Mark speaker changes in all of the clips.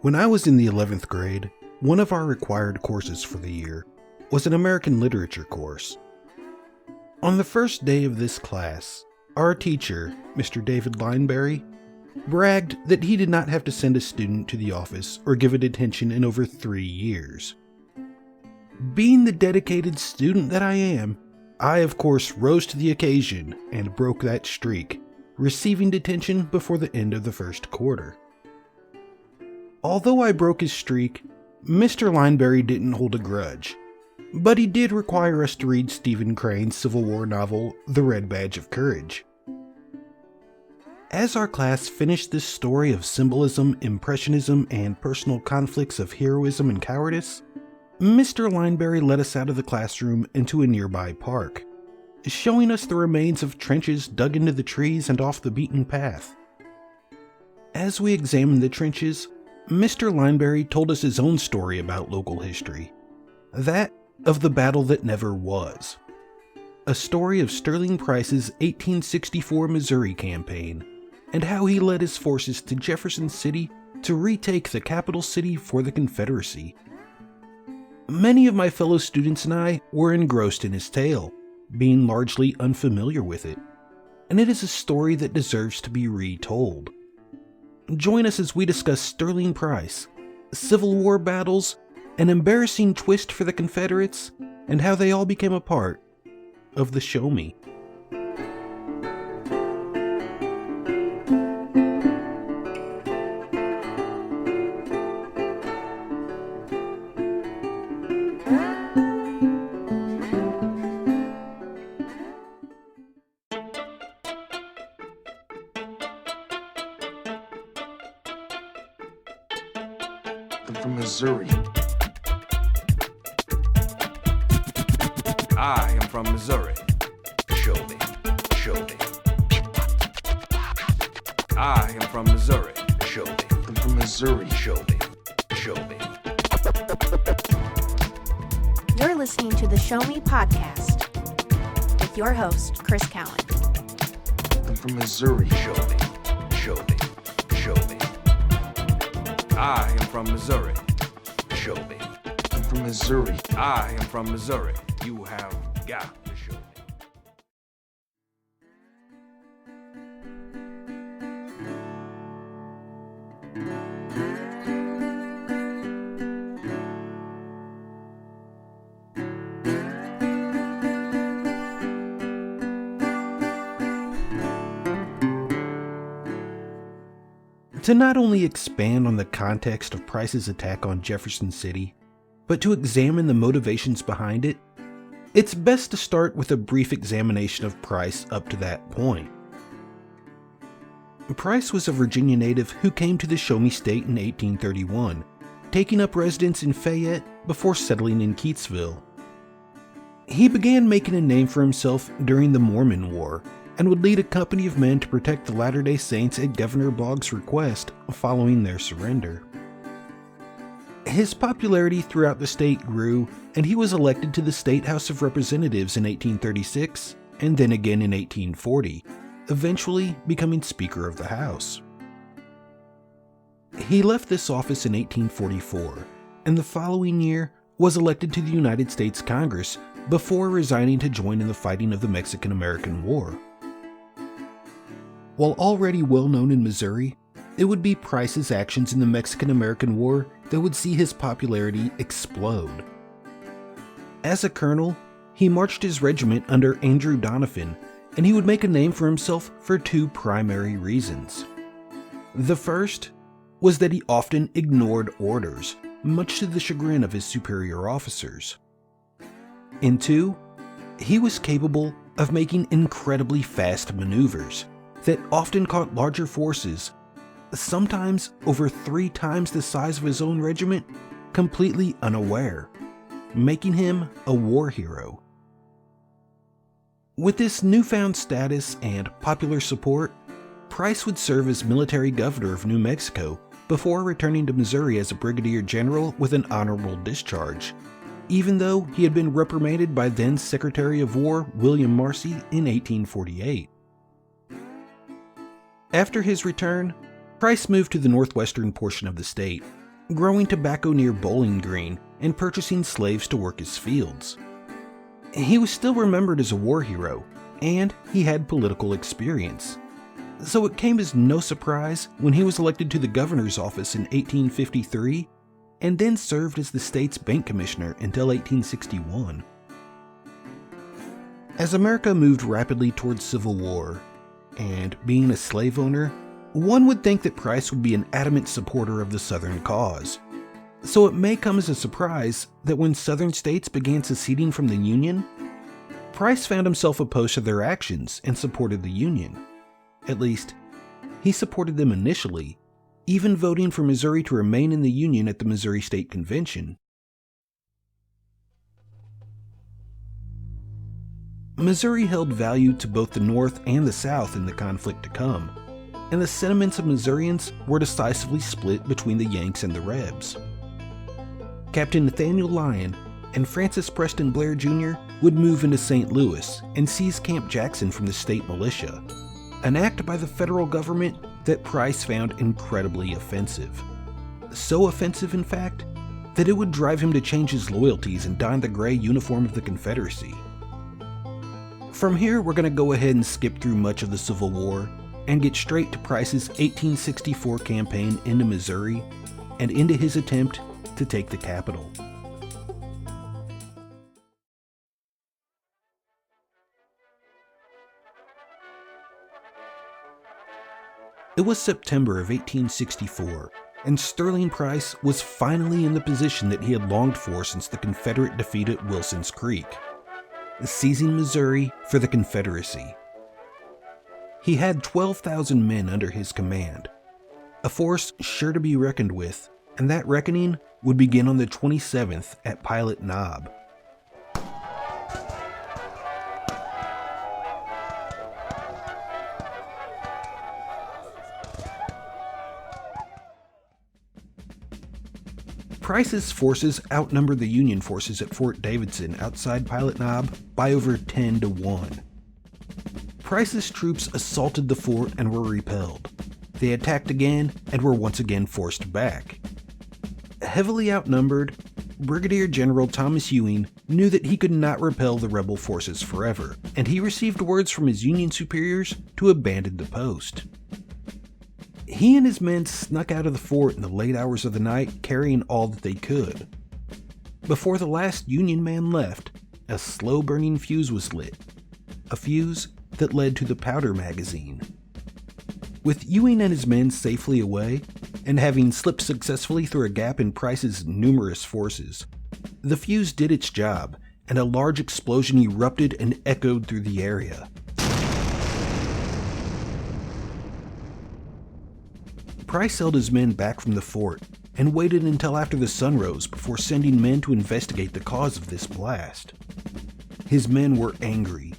Speaker 1: When I was in the 11th grade, one of our required courses for the year was an American literature course. On the first day of this class, our teacher, Mr. David Lineberry, bragged that he did not have to send a student to the office or give a detention in over 3 years. Being the dedicated student that I am, I of course rose to the occasion and broke that streak, receiving detention before the end of the first quarter. Although I broke his streak, Mr. Lineberry didn't hold a grudge, but he did require us to read Stephen Crane's Civil War novel, The Red Badge of Courage. As our class finished this story of symbolism, impressionism, and personal conflicts of heroism and cowardice, Mr. Lineberry led us out of the classroom into a nearby park, showing us the remains of trenches dug into the trees and off the beaten path. As we examined the trenches, Mr. Lineberry told us his own story about local history, that of the battle that never was, a story of Sterling Price's 1864 Missouri campaign, and how he led his forces to Jefferson City to retake the capital city for the Confederacy. Many of my fellow students and I were engrossed in his tale, being largely unfamiliar with it, and it is a story that deserves to be retold. Join us as we discuss Sterling Price, Civil War battles, an embarrassing twist for the Confederates, and how they all became a part of the Show Me.
Speaker 2: I'm from Missouri.
Speaker 3: I am from Missouri. Show me, show me. I am from Missouri. Show me.
Speaker 2: I'm from Missouri.
Speaker 3: Show me, show me.
Speaker 4: You're listening to the Show Me podcast with your host, Chris Cowan.
Speaker 2: I'm from Missouri.
Speaker 3: Show me, show me, show me. I am from Missouri. Show me.
Speaker 2: I'm from Missouri.
Speaker 3: I am from Missouri. You have got to show me.
Speaker 1: To not only expand on the context of Price's attack on Jefferson City, but to examine the motivations behind it, it's best to start with a brief examination of Price up to that point. Price was a Virginia native who came to the Show Me State in 1831, taking up residence in Fayette before settling in Keatsville. He began making a name for himself during the Mormon War, and would lead a company of men to protect the Latter-day Saints at Governor Boggs' request following their surrender. His popularity throughout the state grew, and he was elected to the State House of Representatives in 1836, and then again in 1840, eventually becoming Speaker of the House. He left this office in 1844, and the following year was elected to the United States Congress before resigning to join in the fighting of the Mexican-American War. While already well known in Missouri, it would be Price's actions in the Mexican-American War that would see his popularity explode. As a colonel, he marched his regiment under Andrew Doniphan, and he would make a name for himself for 2 primary reasons. The first was that he often ignored orders, much to the chagrin of his superior officers. And 2, he was capable of making incredibly fast maneuvers that often caught larger forces, sometimes over 3 times the size of his own regiment, completely unaware, making him a war hero. With this newfound status and popular support, Price would serve as military governor of New Mexico before returning to Missouri as a brigadier general with an honorable discharge, even though he had been reprimanded by then Secretary of War William Marcy in 1848. After his return, Price moved to the northwestern portion of the state, growing tobacco near Bowling Green and purchasing slaves to work his fields. He was still remembered as a war hero, and he had political experience. So it came as no surprise when he was elected to the governor's office in 1853 and then served as the state's bank commissioner until 1861. As America moved rapidly towards civil war, and being a slave owner, one would think that Price would be an adamant supporter of the Southern cause. So it may come as a surprise that when Southern states began seceding from the Union, Price found himself opposed to their actions and supported the Union. At least, he supported them initially, even voting for Missouri to remain in the Union at the Missouri State Convention. Missouri held value to both the North and the South in the conflict to come, and the sentiments of Missourians were decisively split between the Yanks and the Rebs. Captain Nathaniel Lyon and Francis Preston Blair Jr. would move into St. Louis and seize Camp Jackson from the state militia, an act by the federal government that Price found incredibly offensive. So offensive, in fact, that it would drive him to change his loyalties and don the gray uniform of the Confederacy. From here, we're going to go ahead and skip through much of the Civil War and get straight to Price's 1864 campaign into Missouri and into his attempt to take the capital. It was September of 1864, and Sterling Price was finally in the position that he had longed for since the Confederate defeat at Wilson's Creek, seizing Missouri for the Confederacy. He had 12,000 men under his command, a force sure to be reckoned with, and that reckoning would begin on the 27th at Pilot Knob. Price's forces outnumbered the Union forces at Fort Davidson outside Pilot Knob by over 10 to 1. Price's troops assaulted the fort and were repelled. They attacked again and were once again forced back. Heavily outnumbered, Brigadier General Thomas Ewing knew that he could not repel the rebel forces forever, and he received words from his Union superiors to abandon the post. He and his men snuck out of the fort in the late hours of the night, carrying all that they could. Before the last Union man left, a slow-burning fuse was lit, a fuse that led to the powder magazine. With Ewing and his men safely away, and having slipped successfully through a gap in Price's numerous forces, the fuse did its job, and a large explosion erupted and echoed through the area. Price held his men back from the fort and waited until after the sun rose before sending men to investigate the cause of this blast. His men were angry.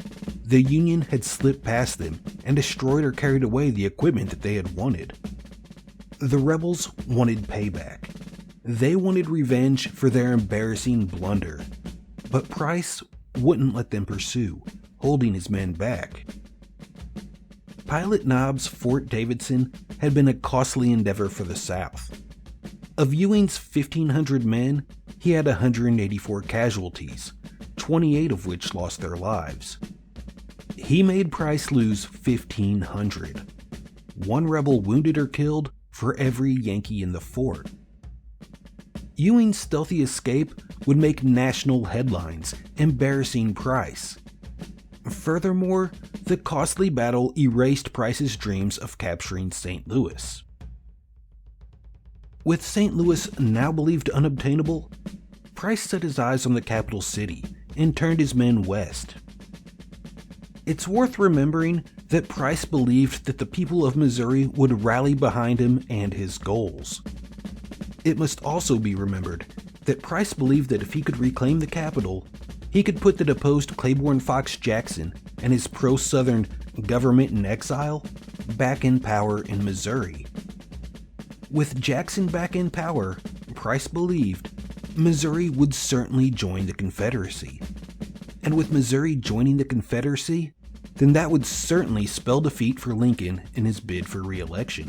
Speaker 1: The Union had slipped past them and destroyed or carried away the equipment that they had wanted. The rebels wanted payback. They wanted revenge for their embarrassing blunder. But Price wouldn't let them pursue, holding his men back. Pilot Knob's Fort Davidson had been a costly endeavor for the South. Of Ewing's 1,500 men, he had 184 casualties, 28 of which lost their lives. He made Price lose 1,500. One rebel wounded or killed for every Yankee in the fort. Ewing's stealthy escape would make national headlines, embarrassing Price. Furthermore, the costly battle erased Price's dreams of capturing St. Louis. With St. Louis now believed unobtainable, Price set his eyes on the capital city and turned his men west. It's worth remembering that Price believed that the people of Missouri would rally behind him and his goals. It must also be remembered that Price believed that if he could reclaim the capital, he could put the deposed Claiborne Fox Jackson and his pro-Southern government in exile back in power in Missouri. With Jackson back in power, Price believed Missouri would certainly join the Confederacy. And with Missouri joining the Confederacy, then that would certainly spell defeat for Lincoln in his bid for re-election.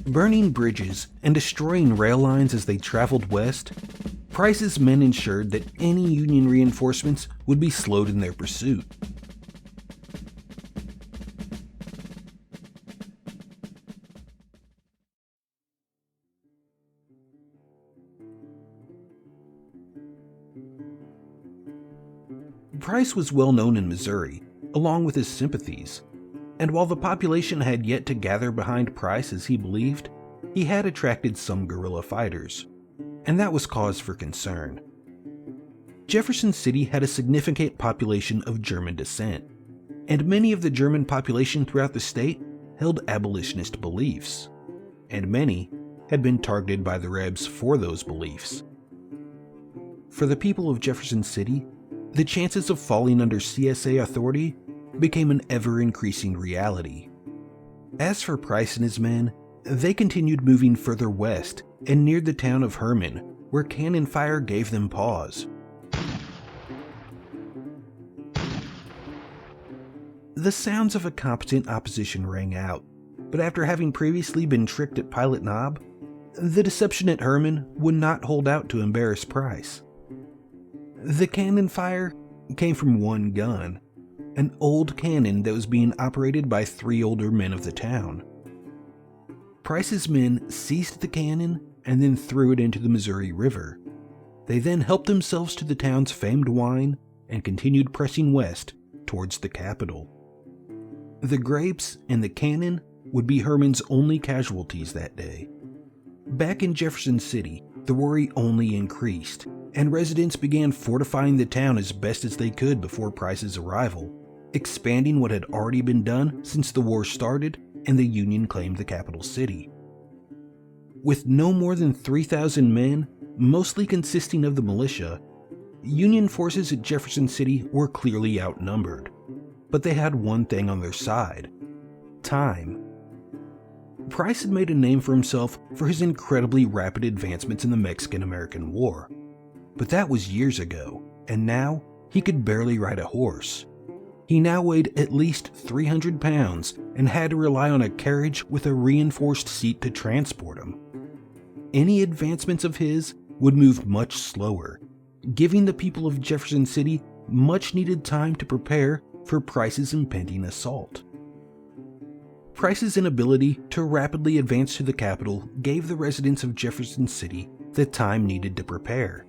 Speaker 1: Burning bridges and destroying rail lines as they traveled west, Price's men ensured that any Union reinforcements would be slowed in their pursuit. Price was well known in Missouri, along with his sympathies, and while the population had yet to gather behind Price as he believed, he had attracted some guerrilla fighters, and that was cause for concern. Jefferson City had a significant population of German descent, and many of the German population throughout the state held abolitionist beliefs, and many had been targeted by the Rebs for those beliefs. For the people of Jefferson City, the chances of falling under CSA authority became an ever-increasing reality. As for Price and his men, they continued moving further west and neared the town of Herman, where cannon fire gave them pause. The sounds of a competent opposition rang out, but after having previously been tricked at Pilot Knob, the deception at Herman would not hold out to embarrass Price. The cannon fire came from one gun, an old cannon that was being operated by 3 older men of the town. Price's men seized the cannon and then threw it into the Missouri River. They then helped themselves to the town's famed wine and continued pressing west towards the capital. The grapes and the cannon would be Herman's only casualties that day. Back in Jefferson City, the worry only increased, and residents began fortifying the town as best as they could before Price's arrival, expanding what had already been done since the war started and the Union claimed the capital city. With no more than 3,000 men, mostly consisting of the militia, Union forces at Jefferson City were clearly outnumbered, but they had one thing on their side: time. Price had made a name for himself for his incredibly rapid advancements in the Mexican-American War, but that was years ago, and now he could barely ride a horse. He now weighed at least 300 pounds and had to rely on a carriage with a reinforced seat to transport him. Any advancements of his would move much slower, giving the people of Jefferson City much needed time to prepare for Price's impending assault. Price's inability to rapidly advance to the capital gave the residents of Jefferson City the time needed to prepare,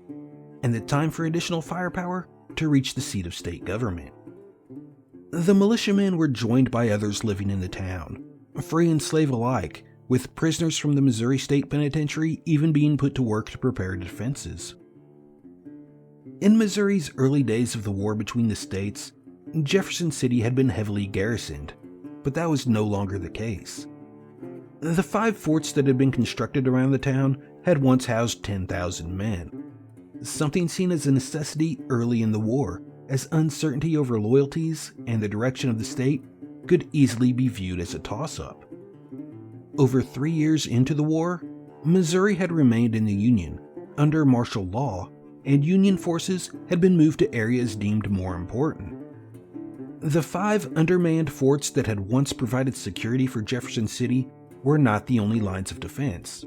Speaker 1: and the time for additional firepower to reach the seat of state government. The militiamen were joined by others living in the town, free and slave alike, with prisoners from the Missouri State Penitentiary even being put to work to prepare defenses. In Missouri's early days of the war between the states, Jefferson City had been heavily garrisoned, but that was no longer the case. The 5 forts that had been constructed around the town had once housed 10,000 men, something seen as a necessity early in the war, as uncertainty over loyalties and the direction of the state could easily be viewed as a toss-up. Over 3 years into the war, Missouri had remained in the Union under martial law, and Union forces had been moved to areas deemed more important. The 5 undermanned forts that had once provided security for Jefferson City were not the only lines of defense.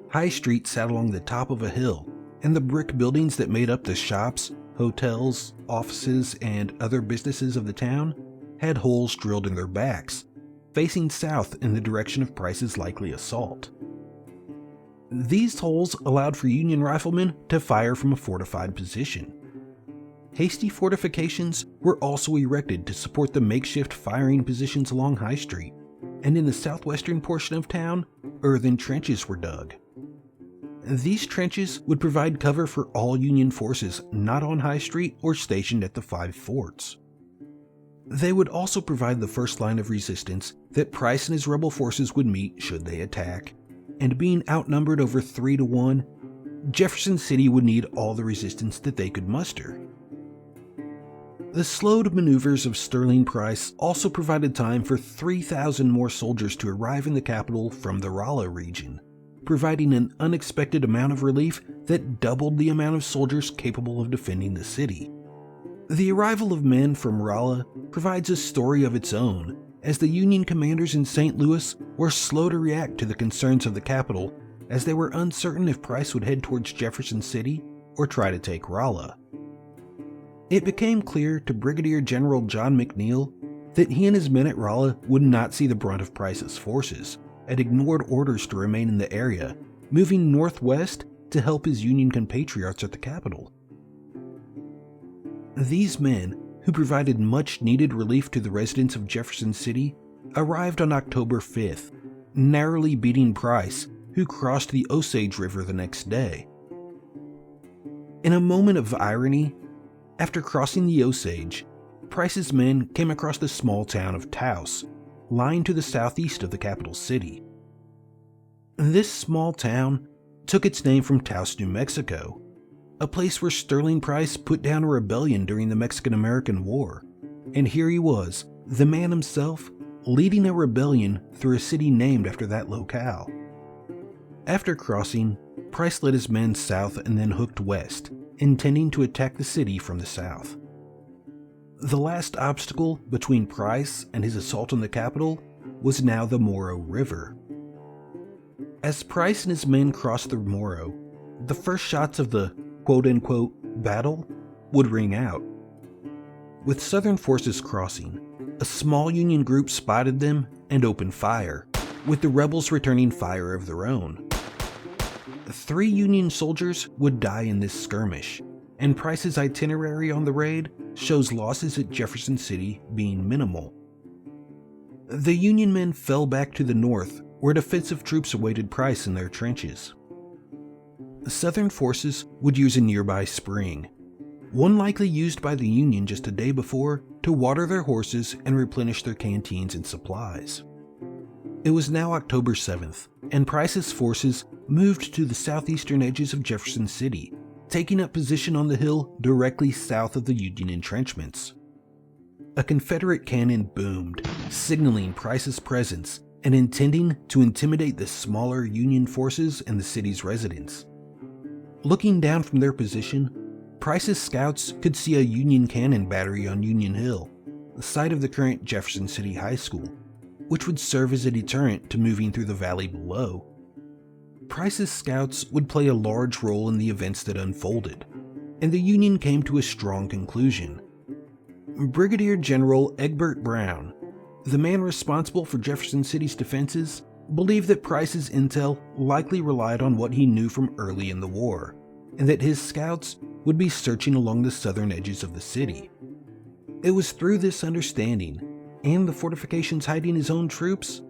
Speaker 1: High Street sat along the top of a hill, and the brick buildings that made up the shops, hotels, offices, and other businesses of the town had holes drilled in their backs, facing south in the direction of Price's likely assault. These holes allowed for Union riflemen to fire from a fortified position. Hasty fortifications were also erected to support the makeshift firing positions along High Street, and in the southwestern portion of town, earthen trenches were dug. These trenches would provide cover for all Union forces not on High Street or stationed at the 5 forts. They would also provide the first line of resistance that Price and his rebel forces would meet should they attack, and being outnumbered over 3 to 1, Jefferson City would need all the resistance that they could muster. The slowed maneuvers of Sterling Price also provided time for 3,000 more soldiers to arrive in the capital from the Rolla region, providing an unexpected amount of relief that doubled the amount of soldiers capable of defending the city. The arrival of men from Rolla provides a story of its own, as the Union commanders in St. Louis were slow to react to the concerns of the capital, as they were uncertain if Price would head towards Jefferson City or try to take Rolla. It became clear to Brigadier General John McNeill that he and his men at Rolla would not see the brunt of Price's forces, and ignored orders to remain in the area, moving northwest to help his Union compatriots at the capital. These men, who provided much-needed relief to the residents of Jefferson City, arrived on October 5th, narrowly beating Price, who crossed the Osage River the next day. In a moment of irony, after crossing the Osage, Price's men came across the small town of Taos, lying to the southeast of the capital city. This small town took its name from Taos, New Mexico, a place where Sterling Price put down a rebellion during the Mexican-American War, and here he was, the man himself, leading a rebellion through a city named after that locale. After crossing, Price led his men south and then hooked west, intending to attack the city from the south. The last obstacle between Price and his assault on the capital was now the Moro River. As Price and his men crossed the Moro, the first shots of the quote-unquote battle would ring out. With Southern forces crossing, a small Union group spotted them and opened fire, with the rebels returning fire of their own. 3 Union soldiers would die in this skirmish, and Price's itinerary on the raid shows losses at Jefferson City being minimal. The Union men fell back to the north, where defensive troops awaited Price in their trenches. Southern forces would use a nearby spring, one likely used by the Union just a day before to water their horses and replenish their canteens and supplies. It was now October 7th, and Price's forces moved to the southeastern edges of Jefferson City, taking up position on the hill directly south of the Union entrenchments. A Confederate cannon boomed, signaling Price's presence and intending to intimidate the smaller Union forces and the city's residents. Looking down from their position, Price's scouts could see a Union cannon battery on Union Hill, the site of the current Jefferson City High School, which would serve as a deterrent to moving through the valley below. Price's scouts would play a large role in the events that unfolded, and the Union came to a strong conclusion. Brigadier General Egbert Brown, the man responsible for Jefferson City's defenses, believed that Price's intel likely relied on what he knew from early in the war, and that his scouts would be searching along the southern edges of the city. It was through this understanding, and the fortifications hiding his own troops,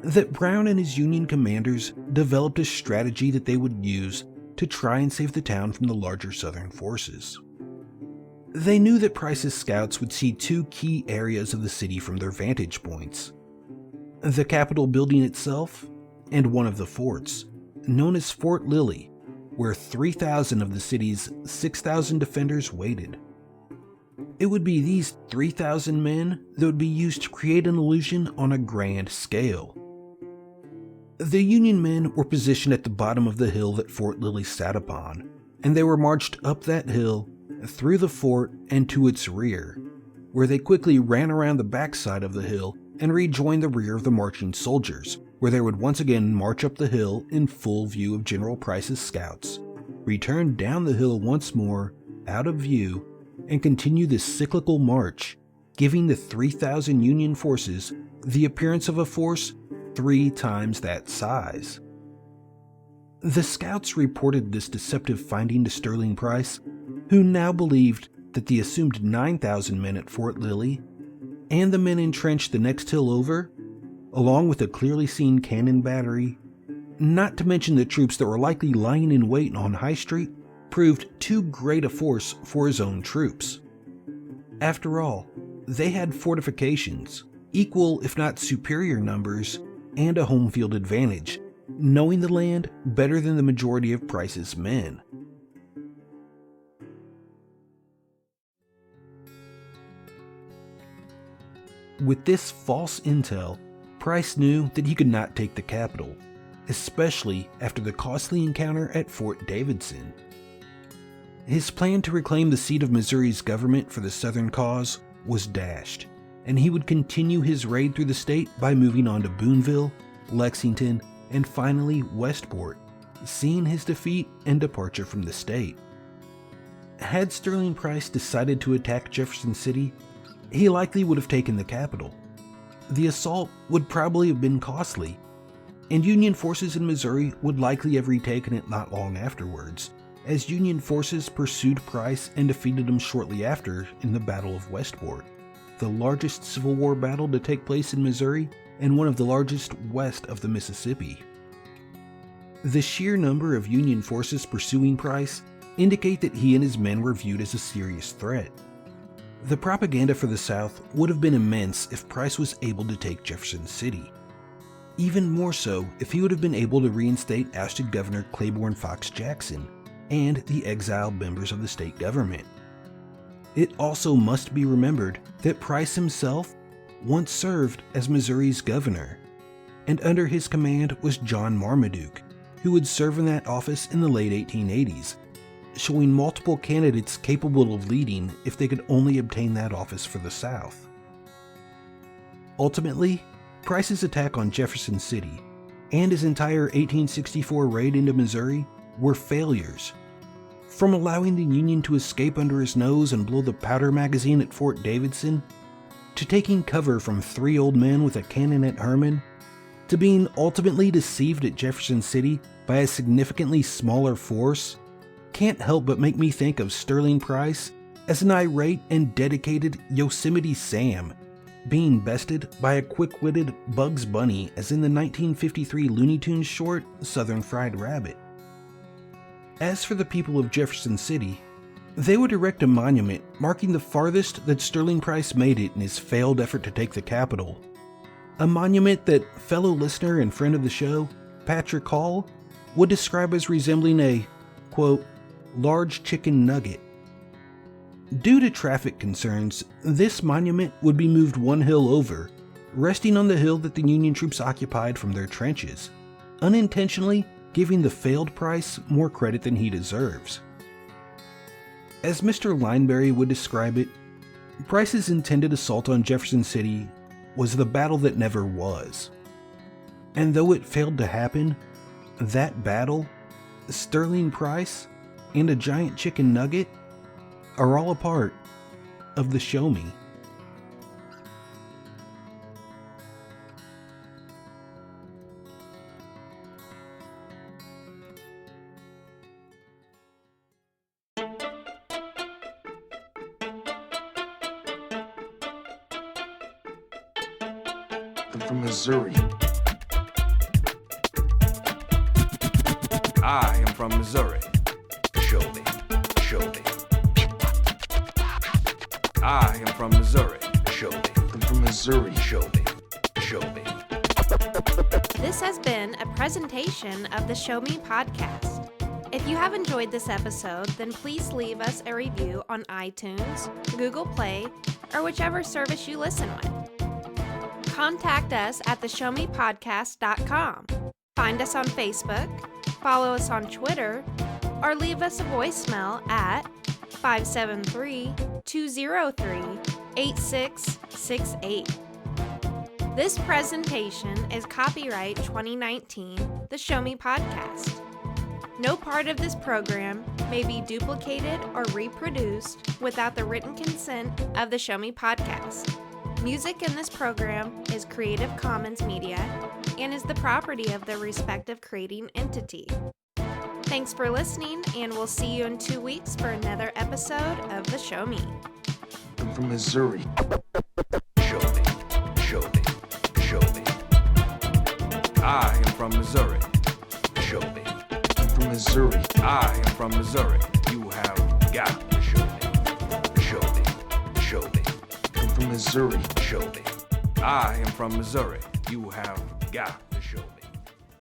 Speaker 1: that Brown and his Union commanders developed a strategy that they would use to try and save the town from the larger Southern forces. They knew that Price's scouts would see 2 key areas of the city from their vantage points: the Capitol building itself and one of the forts, known as Fort Lilly, where 3,000 of the city's 6,000 defenders waited. It would be these 3,000 men that would be used to create an illusion on a grand scale. The Union men were positioned at the bottom of the hill that Fort Lilly sat upon, and they were marched up that hill, through the fort, and to its rear, where they quickly ran around the backside of the hill and rejoined the rear of the marching soldiers, where they would once again march up the hill in full view of General Price's scouts, return down the hill once more, out of view, and continue this cyclical march, giving the 3,000 Union forces the appearance of a force 3 times that size. The scouts reported this deceptive finding to Sterling Price, who now believed that the assumed 9,000 men at Fort Lilly and the men entrenched the next hill over, along with a clearly seen cannon battery, not to mention the troops that were likely lying in wait on High Street, proved too great a force for his own troops. After all, they had fortifications, equal if not superior numbers, and a home field advantage, knowing the land better than the majority of Price's men. With this false intel, Price knew that he could not take the capital, especially after the costly encounter at Fort Davidson. His plan to reclaim the seat of Missouri's government for the Southern cause was dashed, and he would continue his raid through the state by moving on to Boonville, Lexington, and finally Westport, seeing his defeat and departure from the state. Had Sterling Price decided to attack Jefferson City, he likely would have taken the capital. The assault would probably have been costly, and Union forces in Missouri would likely have retaken it not long afterwards, as Union forces pursued Price and defeated him shortly after in the Battle of Westport, the largest Civil War battle to take place in Missouri and one of the largest west of the Mississippi. The sheer number of Union forces pursuing Price indicate that he and his men were viewed as a serious threat. The propaganda for the South would have been immense if Price was able to take Jefferson City. Even more so if he would have been able to reinstate ousted Governor Claiborne Fox Jackson and the exiled members of the state government. It also must be remembered that Price himself once served as Missouri's governor, and under his command was John Marmaduke, who would serve in that office in the late 1880s, showing multiple candidates capable of leading if they could only obtain that office for the South. Ultimately, Price's attack on Jefferson City and his entire 1864 raid into Missouri were failures. From allowing the Union to escape under his nose and blow the powder magazine at Fort Davidson, to taking cover from 3 old men with a cannon at Herman, to being ultimately deceived at Jefferson City by a significantly smaller force, can't help but make me think of Sterling Price as an irate and dedicated Yosemite Sam, being bested by a quick-witted Bugs Bunny as in the 1953 Looney Tunes short Southern Fried Rabbit. As for the people of Jefferson City, they would erect a monument marking the farthest that Sterling Price made it in his failed effort to take the capital. A monument that fellow listener and friend of the show, Patrick Hall, would describe as resembling a, quote, large chicken nugget. Due to traffic concerns, this monument would be moved one hill over, resting on the hill that the Union troops occupied from their trenches, unintentionally giving the failed Price more credit than he deserves. As Mr. Lineberry would describe it, Price's intended assault on Jefferson City was the battle that never was. And though it failed to happen, that battle, Sterling Price, and a giant chicken nugget are all a part of the Show Me.
Speaker 2: I'm from Missouri.
Speaker 3: I am from Missouri. Show me. Show me. I am from Missouri. Show me.
Speaker 2: I'm from Missouri.
Speaker 3: Show me. Show me.
Speaker 4: This has been a presentation of the Show Me podcast. If you have enjoyed this episode, then please leave us a review on iTunes, Google Play, or whichever service you listen with. Contact us at theshowmepodcast.com. Find us on Facebook, follow us on Twitter, or leave us a voicemail at 573-203-8668. This presentation is copyright 2019, The Show Me Podcast. No part of this program may be duplicated or reproduced without the written consent of The Show Me Podcast. Music in this program is Creative Commons Media and is the property of the respective creating entity. Thanks for listening, and we'll see you in 2 weeks for another episode of The Show Me.
Speaker 2: I'm from Missouri.
Speaker 3: Show me. Show me. Show me. I am from Missouri. Show me.
Speaker 2: I'm from Missouri.
Speaker 3: I am from Missouri. You have got to show me. Show me. Show me.
Speaker 2: I'm from Missouri.
Speaker 3: Show me. I am from Missouri. You have got